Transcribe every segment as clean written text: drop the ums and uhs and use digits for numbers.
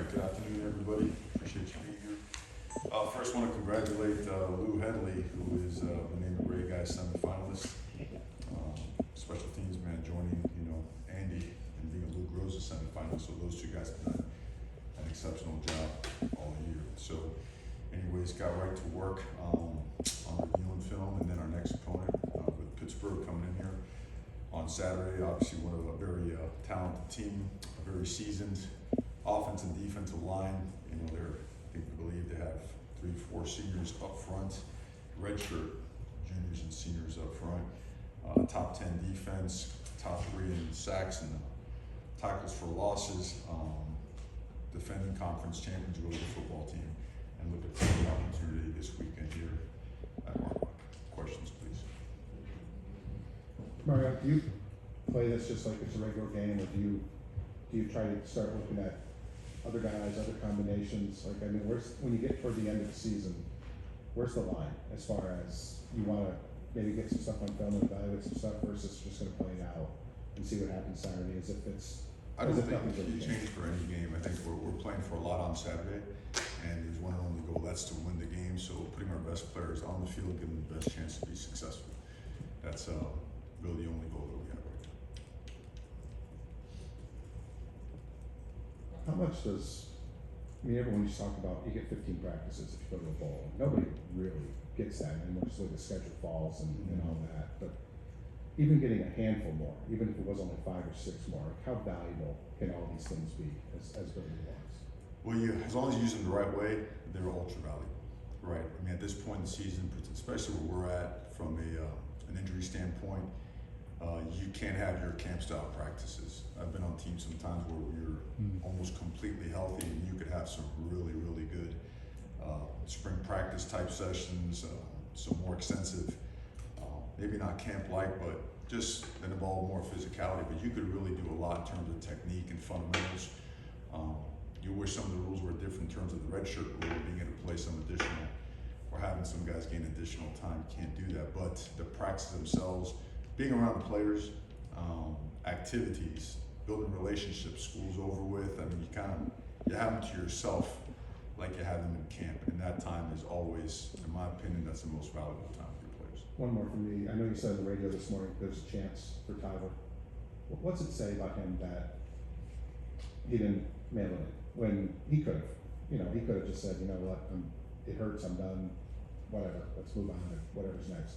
right, good afternoon, everybody. Appreciate you being here. First, want to congratulate Lou Headley, who is the named Gray Guy semifinalist. Special teams man joining, Andy and being Lou Gross a semifinalist. So those two guys have done an exceptional job all year. So, anyways, got right to work on reviewing film, and then our next opponent with Pittsburgh coming in here on Saturday. Obviously, one of a very talented team, a very seasoned offense and defensive line. I think we believe they have 3-4 seniors up front, redshirt juniors and seniors up front. Top 10 defense, top 3 in sacks and tackles for losses. Defending conference champions with the football team, and looking for the opportunity this weekend here at Mark. Questions, please. Mario, do you play this just like it's a regular game, or do you try to start looking at other guys, other combinations? Like, I mean, when you get toward the end of the season, where's the line as far as you want to maybe get some stuff on film and evaluate some stuff versus just going to play it out and see what happens Saturday as if it's. I don't think you change for any game. I think we're playing for a lot on Saturday, and there's one and only goal, that's to win the game. So putting our best players on the field, giving them the best chance to be successful. That's really the only goal that we have right now. How much everyone used to talk about, you get 15 practices if you go to a bowl. Nobody really gets that anymore, just the way the schedule falls and all that. But even getting a handful more, even if it was only 5 or 6 more, like how valuable can all these things be as building blocks? Well, as long as you use them the right way, they're ultra valuable, right? I mean, at this point in the season, especially where we're at from an injury standpoint, you can't have your camp style practices. I've been on teams sometimes where you're almost completely healthy, and you could have some really, really good spring practice type sessions, some more extensive, maybe not camp-like, but just that involve more physicality. But you could really do a lot in terms of technique and fundamentals. You wish some of the rules were different in terms of the redshirt rule, being able to play some additional, or having some guys gain additional time. Can't do that. But the practices themselves, being around the players, activities, building relationships, school's over with. I mean, you have them to yourself like you have them in camp, and that time is always, in my opinion, that's the most valuable time for your players. One more from me. I know you said on the radio this morning there's a chance for Tyler. What's it say about him that he didn't mail it when he could have? He could have just said, you know what, it hurts, I'm done, whatever, let's move on to whatever's next.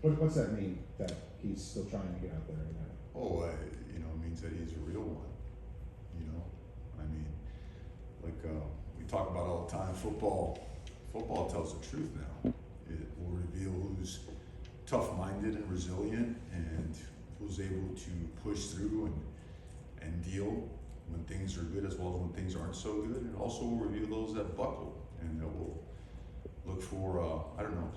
What's that mean that he's still trying to get out there? Oh, it means that he's a real one. I mean, like we talk about all the time, football tells the truth now. It will reveal who's tough-minded and resilient, and who's able to push through and deal when things are good as well as when things aren't so good. It also will reveal those that buckle and that will look for, a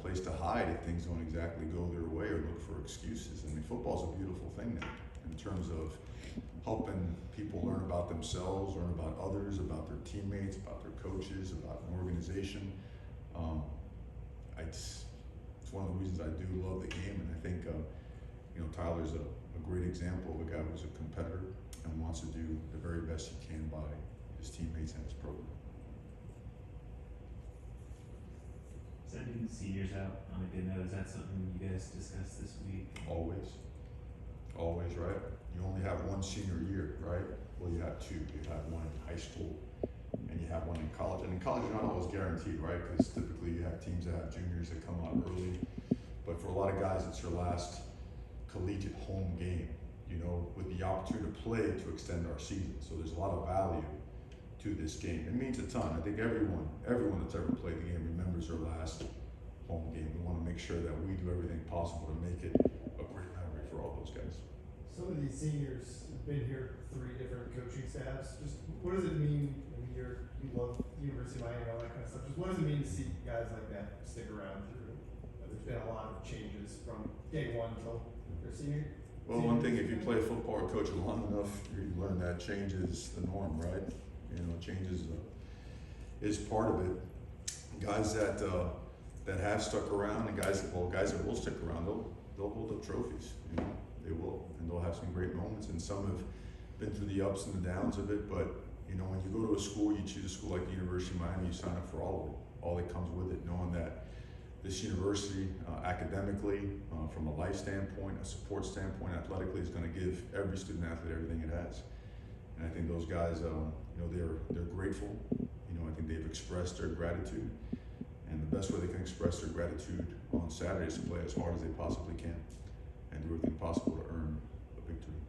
place to hide if things don't exactly go their way, or look for excuses. I mean, football's a beautiful thing now in terms of helping people learn about themselves, learn about others, about their teammates, about their coaches, about an organization. It's one of the reasons I do love the game, and I think, Tyler's a great example of a guy who's a competitor and wants to do the very best he can by his teammates and his program. Sending the seniors out on a good note, is that something you guys discussed this week? Always, right? You only have one senior year, right? Well, you have 2. You have one in high school and you have one in college. And in college, you're not always guaranteed, right? Because typically you have teams that have juniors that come out early. But for a lot of guys, it's your last collegiate home game, with the opportunity to play to extend our season. So there's a lot of value to this game. It means a ton. I think everyone that's ever played the game remembers their last home game. We want to make sure that we do everything possible to make it a great memory for all those guys. Some of these seniors have been here 3 different coaching staffs. Just what does it mean? I mean, you love University of Miami, all that kind of stuff. Just what does it mean to see guys like that stick around through? There's been a lot of changes from day 1 till their senior. Well, one thing, if you play football or coach long enough, you learn that change is the norm, right? Change is part of it. Guys that have stuck around, and guys that will stick around, they'll hold up trophies. They will, and they'll have some great moments. And some have been through the ups and the downs of it, but You know, when you go to a school, you choose a school like the University of Miami, you sign up for all of it, all that comes with it, knowing that this university, academically, from a life standpoint, a support standpoint, athletically, is going to give every student athlete everything it has. And I think those guys, you know, they're grateful. You know, I think they've expressed their gratitude, and the best way they can express their gratitude on Saturday is to play as hard as they possibly can and do everything possible to earn a victory.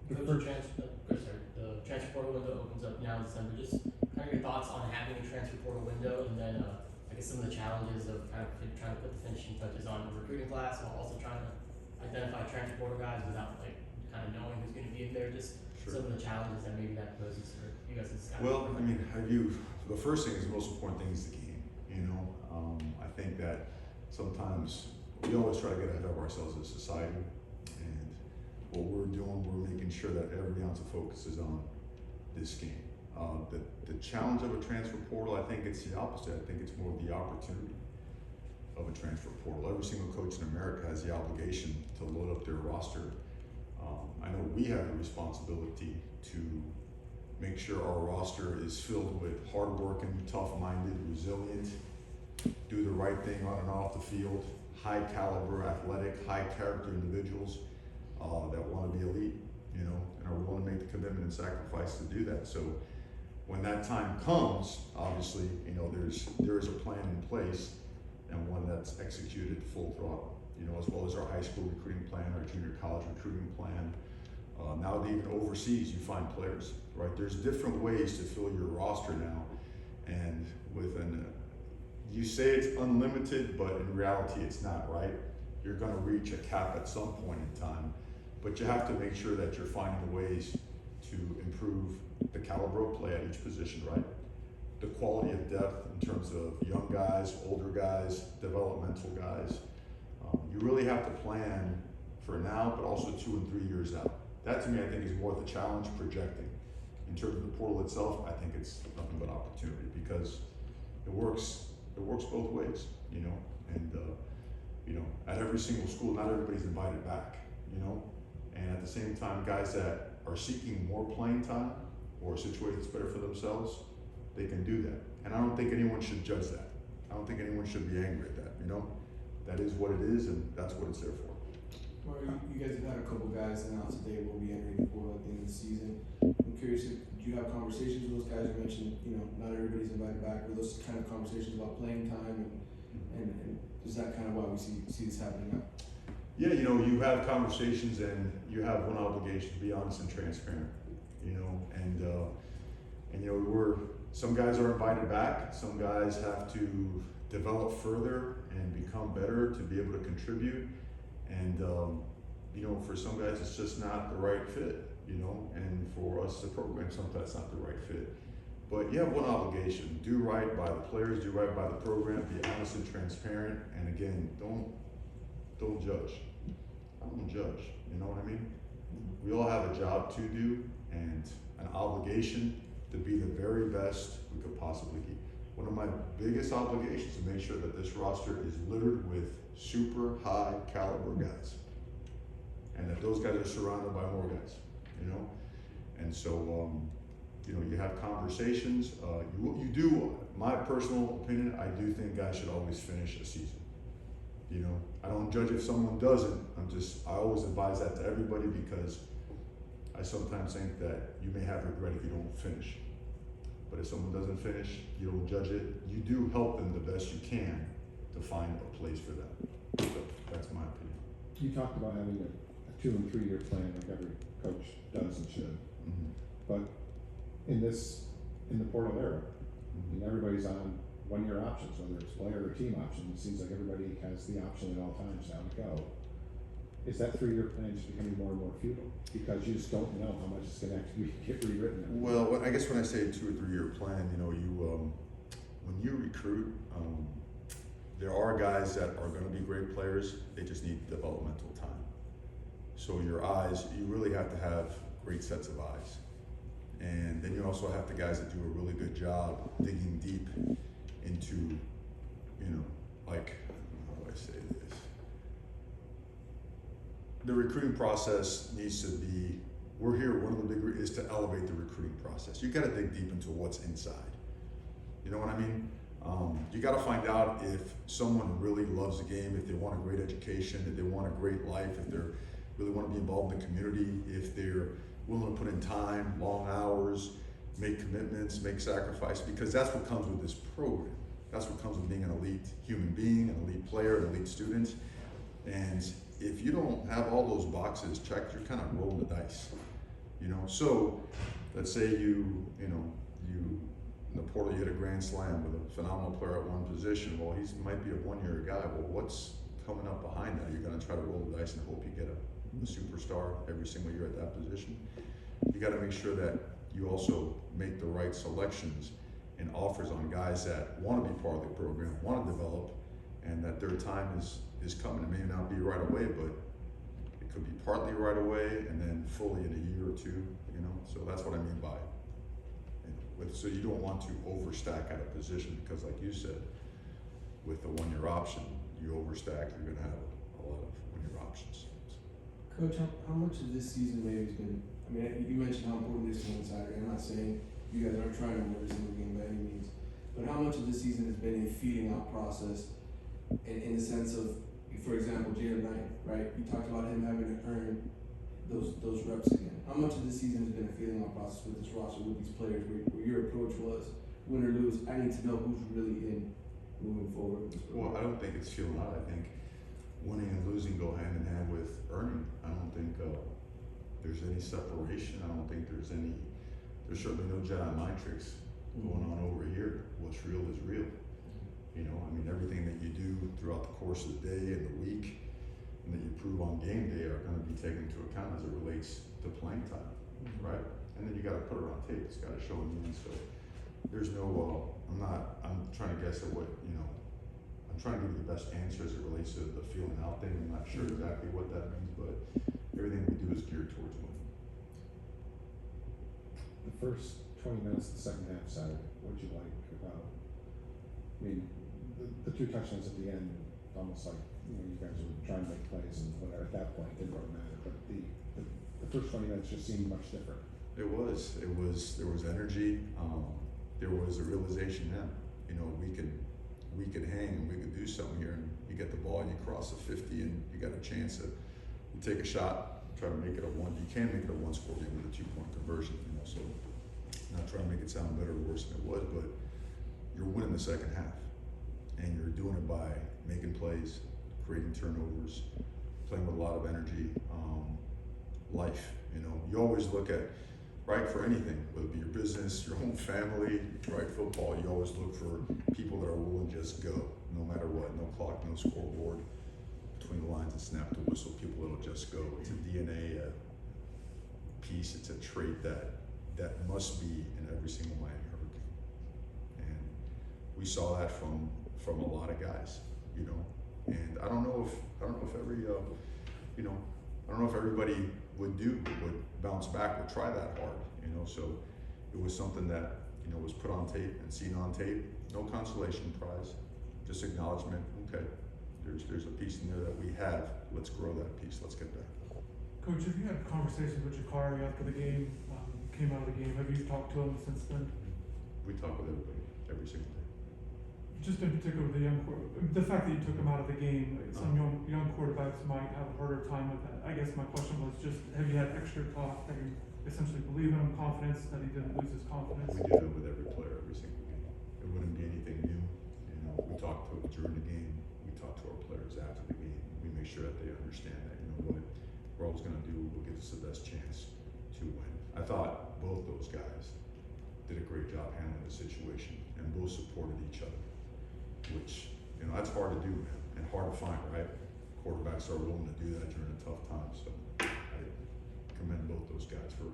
The transfer portal window opens up now in December. Just kind of your thoughts on having a transfer portal window, and then I guess some of the challenges of kind of trying to put the finishing touches on the recruiting class while also trying to identify transfer portal guys without like kind of knowing who's going to be in there. Just Sure. some of the challenges that maybe that poses for you guys as scouts. Well, I mean, the first thing is the most important thing is the game. You know, I think that sometimes we always try to get ahead of ourselves as a society, and what we're doing, we're making sure that every ounce of focus is on this game. The challenge of a transfer portal, I think it's the opposite. I think it's more the opportunity of a transfer portal. Every single coach in America has the obligation to load up their roster. I know we have the responsibility to make sure our roster is filled with hardworking, tough-minded, resilient, do the right thing on and off the field, high caliber, athletic, high character individuals that want to be elite, you know, and are willing to make the commitment and sacrifice to do that. So when that time comes, obviously, you know, there is a plan in place, and one that's executed full throttle, you know, as well as our high school recruiting plan, our junior college recruiting plan. Now that even overseas you find players, right? There's different ways to fill your roster now, and you say it's unlimited, but in reality it's not, right? You're gonna reach a cap at some point in time, but you have to make sure that you're finding ways to improve the caliber of play at each position, right? The quality of depth in terms of young guys, older guys, developmental guys. You really have to plan for now, but also 2 and 3 years out. That to me, I think, is more the challenge projecting. In terms of the portal itself, I think it's nothing but opportunity, because it works both ways, you know, and you know, at every single school, not everybody's invited back, you know, and at the same time, guys that are seeking more playing time or a situation that's better for themselves, they can do that. And I don't think anyone should judge that. I don't think anyone should be angry at that, you know. That is what it is, and that's what it's there for. Well, you guys have had a couple guys announce that they will be entering the portal at the end of the season. I'm curious, do you have conversations with those guys? You mentioned, you know, not everybody's invited back. Were those kind of conversations about playing time, and is that kind of why we see this happening now? Yeah, you know, you have conversations, and you have one obligation to be honest and transparent, you know, and you know, some guys are invited back, some guys have to develop further and become better to be able to contribute, and you know, for some guys it's just not the right fit, you know, and for us the program, sometimes it's not the right fit. But you have one obligation: do right by the players, do right by the program, be honest and transparent, and again, don't judge. I don't judge, you know what I mean? We all have a job to do and an obligation to be the very best we could possibly be. One of my biggest obligations is to make sure that this roster is littered with super high caliber guys, and that those guys are surrounded by more guys, you know? And so, you know, you have conversations, you do, my personal opinion, I do think guys should always finish a season. You know, I don't judge if someone doesn't, I always advise that to everybody, because I sometimes think that you may have regret if you don't finish. But if someone doesn't finish, you don't judge it. You do help them the best you can to find a place for them. So that's my opinion. You talked about having a 2 and 3 year plan like every coach does and should. Mm-hmm. But in the portal era, I mean, everybody's on 1 year options, whether it's player or team option. It seems like everybody has the option at all times now to go. Is that 3 year plan just becoming more and more futile because you just don't know how much it's going to actually get rewritten? Well, I guess when I say 2 or 3 year plan, you know, when you recruit, there are guys that are going to be great players. They just need developmental time. So your eyes, you really have to have great sets of eyes. And then you also have the guys that do a really good job digging deep into, you know, like, how do I say this? The recruiting process needs to be we're here, one of the big is to elevate the recruiting process. You gotta dig deep into what's inside. You know what I mean? You gotta find out if someone really loves the game, if they want a great education, if they want a great life, if they really wanna be involved in the community, if they're willing to put in time, long hours, make commitments, make sacrifice, because that's what comes with this program. That's what comes with being an elite human being, an elite player, an elite student. And if you don't have all those boxes checked, you're kind of rolling the dice, you know? So let's say you in the portal, you hit a grand slam with a phenomenal player at one position. Well, he might be a one-year guy. Well, what's coming up behind that? You're gonna try to roll the dice and hope you get a superstar every single year at that position. You gotta make sure that you also make the right selections and offers on guys that wanna be part of the program, wanna develop, and that their time is coming. It may not be right away, but it could be partly right away and then fully in a year or two, you know? So that's what I mean by, so you don't want to overstack at a position, because like you said, with the one-year option, you overstack, you're gonna have a lot of one-year options. Coach, how much of this season maybe has been, I mean, you mentioned how important it is to win Saturday. I'm not saying you guys aren't trying to win every single game by any means, but how much of this season has been a feeding out process in the sense of, for example, Jalen Knight, right? You talked about him having to earn those reps again. How much of this season has been a feeling out process with this roster, with these players, where your approach was, win or lose, I need to know who's really in moving forward with this program? Well, I don't think it's feeling out. I think winning and losing go hand in hand with earning. I don't think there's any separation. I don't think there's certainly no Jedi mind tricks going on over here. What's real is real. You know, I mean, everything that you do throughout the course of the day and the week and that you prove on game day are going to be taken into account as it relates to playing time, right? And then you got to put it on tape. It's got to show in the end. So there's no, I'm trying to guess at what, you know, I'm trying to give you the best answer as it relates to the feeling out thing. I'm not sure exactly what that means, but everything we do is geared towards winning. The first 20 minutes of the second half Saturday, what'd you like about, I mean, the two touchdowns at the end, almost like, you know, you guys were trying to make plays and whatever, at that point, it didn't really matter, but the first 20 minutes just seemed much different. There was energy. There was a realization that, you know, we could hang and we could do something here, and you get the ball and you cross the 50 and you got a chance to you take a shot, try to make it you can make it a one-score game with a 2-point conversion, you know, so not trying to make it sound better or worse than it was, but you're winning the second half and you're doing it by making plays, creating turnovers, playing with a lot of energy, life, you know. You always look at, right, for anything, whether it be your business, your own family, right, football, you always look for people that are willing to just go, no matter what, no clock, no scoreboard, between the lines and snap the whistle, people that'll just go. It's a DNA piece, it's a trait that must be in every single Miami Hurricane. And we saw that from a lot of guys, you know. And I don't know if everybody would bounce back, would try that hard, you know. So it was something that, you know, was put on tape and seen on tape. No consolation prize, just acknowledgement. Okay, there's a piece in there that we have. Let's grow that piece. Let's get back. Coach, have you had conversations with Jakari after the game, came out of the game? Have you talked to him since then? We talk with everybody every single day. Just in particular with the fact that you took him out of the game, some young quarterbacks might have a harder time with that. I guess my question was just, have you had extra talk that you essentially believe in him, confidence that he didn't lose his confidence? We do it with every player every single game. It wouldn't be anything new. You know, we talk to them during the game. We talk to our players after the game. We make sure that they understand that, you know, what we're always going to do will give us the best chance to win. I thought both those guys did a great job handling the situation and both supported each other, which, you know, that's hard to do, man, and hard to find, right? Quarterbacks are willing to do that during a tough time, so I commend both those guys for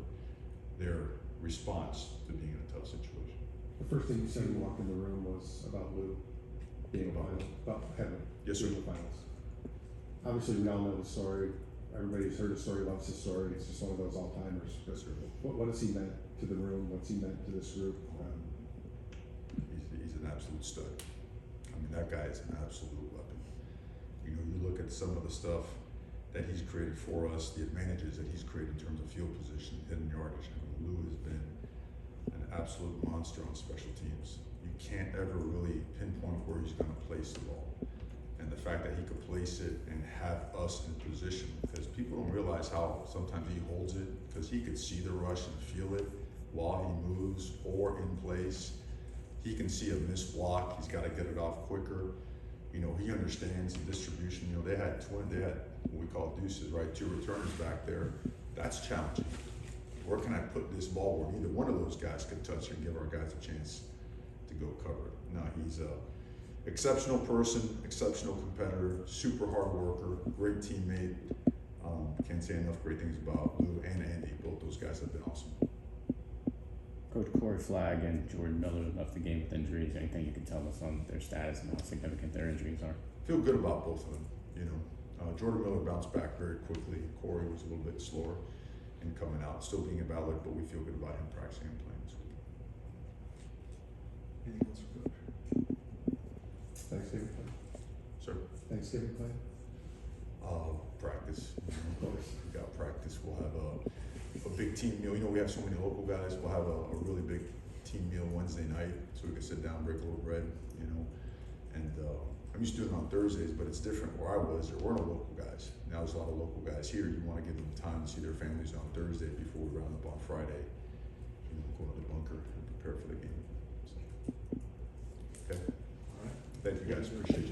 their response to being in a tough situation. The first thing you said when you walked in the room was about Lou being about heaven, Yes, sir. being the finals. Obviously, we all know the story. Everybody's heard the story, loves the story. It's just one of those all-timers. Yes, sir. What has he meant to the room? What's he meant to this group? He's an absolute stud. I mean, that guy is an absolute weapon. You know, you look at some of the stuff that he's created for us, the advantages that he's created in terms of field position, hidden yardage. I mean, Lou has been an absolute monster on special teams. You can't ever really pinpoint where he's going to place the ball. And the fact that he could place it and have us in position, because people don't realize how sometimes he holds it, because he could see the rush and feel it while he moves or in place. He can see a missed block, he's got to get it off quicker. You know, he understands the distribution. You know, they had what we call deuces, right? 2 returners back there. That's challenging. Where can I put this ball where neither one of those guys could touch it and give our guys a chance to go cover it? No, he's a exceptional person, exceptional competitor, super hard worker, great teammate. Can't say enough great things about Lou and Andy. Both those guys have been awesome. Coach Corey Flagg and Jordan Miller left the game with injuries. Anything you can tell us on their status and how significant their injuries are? Feel good about both of them. You know, Jordan Miller bounced back very quickly. Corey was a little bit slower in coming out, still being invalid, but we feel good about him practicing and playing this week. Anything else for Coach? Thanksgiving play? Sir, Thanksgiving play? practice. You know, we got practice. We'll have a big team meal. You know, we have so many local guys. We'll have a really big team meal Wednesday night, so we can sit down, break a little bread. You know, and I'm used to doing it on Thursdays, but it's different where I was. There weren't no local guys. Now there's a lot of local guys here. You want to give them time to see their families on Thursday before we round up on Friday. You know, go to the bunker and prepare for the game. So, okay. All right. Thank you guys. Appreciate you.